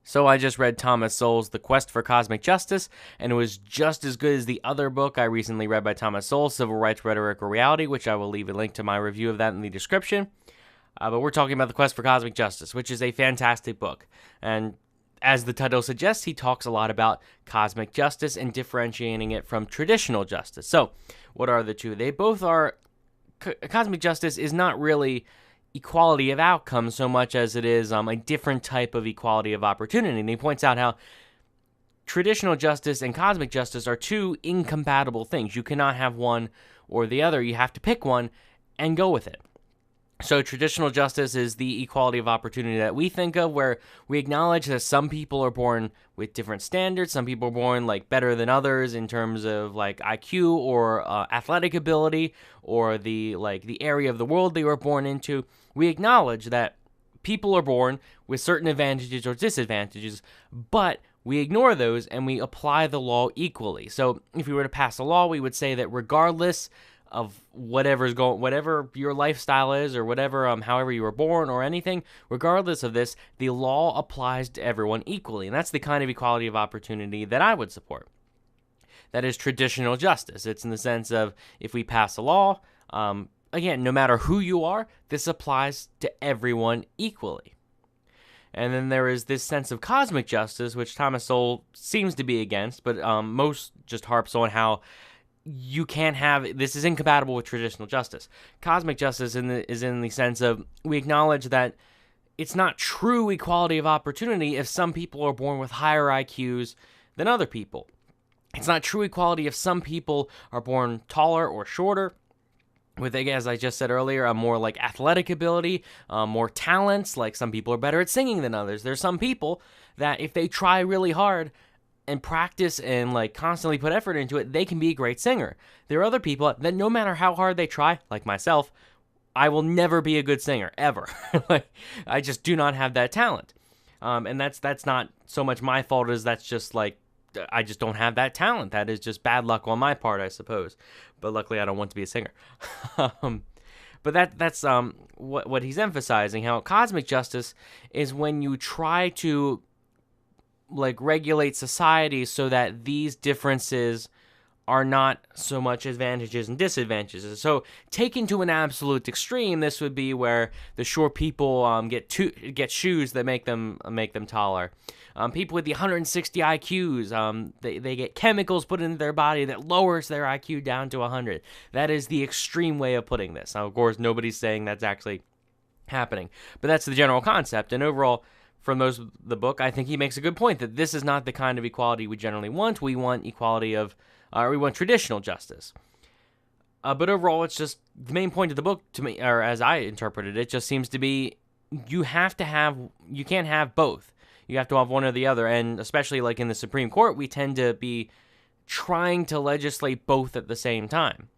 So I just read Thomas Sowell's The Quest for Cosmic Justice, and it was just as good as the other book I recently read by Thomas Sowell, Civil Rights, Rhetoric, or Reality, which I will leave a link to my review of that in the description. But we're talking about The Quest for Cosmic Justice, which is a fantastic book. And as the title suggests, he talks a lot about cosmic justice and differentiating it from traditional justice. So what are the two? They both are... Cosmic justice is not really equality of outcome so much as it is a different type of equality of opportunity. And he points out how traditional justice and cosmic justice are two incompatible things. You cannot have one or the other. You have to pick one and go with it. So traditional justice is the equality of opportunity that we think of, where we acknowledge that some people are born with different standards. Some people are born better than others in terms of IQ or athletic ability or the area of the world they were born into. We acknowledge that people are born with certain advantages or disadvantages, but we ignore those and we apply the law equally. So if we were to pass a law, we would say that regardless of whatever your lifestyle is, or whatever, however you were born or anything, regardless of this, the law applies to everyone equally. And that's the kind of equality of opportunity that I would support. That is traditional justice. It's in the sense of, if we pass a law, again, no matter who you are, this applies to everyone equally. And then there is this sense of cosmic justice, which Thomas Sowell seems to be against, but most just harps on how you can't have, this is incompatible with traditional justice. Cosmic justice is in the sense of, we acknowledge that it's not true equality of opportunity if some people are born with higher IQs than other people. It's not true equality if some people are born taller or shorter, with, as I just said earlier, a more athletic ability, more talents. Some people are better at singing than others. There's some people that if they try really hard and practice and constantly put effort into it, they can be a great singer. There are other people that no matter how hard they try, like myself, I will never be a good singer, ever. I just do not have that talent. And that's not so much my fault as that's just I just don't have that talent. That is just bad luck on my part, I suppose. But luckily I don't want to be a singer. But that's what he's emphasizing, how cosmic justice is when you try to regulate society so that these differences are not so much advantages and disadvantages. So taken to an absolute extreme, this would be where the short people get shoes that make them taller. People with the 160 IQs, they get chemicals put into their body that lowers their IQ down to 100. That is the extreme way of putting this. Now, of course, nobody's saying that's actually happening, but that's the general concept. And overall, from the book, I think he makes a good point that this is not the kind of equality we generally want. We want equality of, we want traditional justice. But overall, it's just the main point of the book to me, or as I interpreted it, just seems to be you can't have both. You have to have one or the other. And especially in the Supreme Court, we tend to be trying to legislate both at the same time.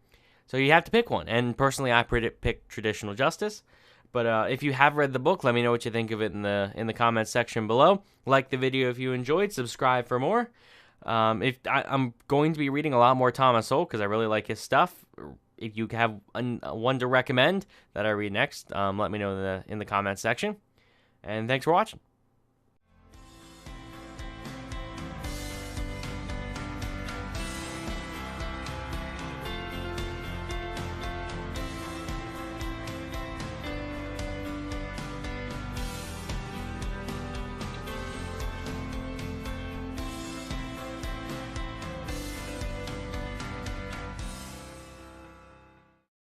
So you have to pick one. And personally, I pick traditional justice. But if you have read the book, let me know what you think of it in the comments section below. Like the video if you enjoyed. Subscribe for more. I'm going to be reading a lot more Thomas Sowell because I really like his stuff. If you have one to recommend that I read next, let me know in the comments section. And thanks for watching.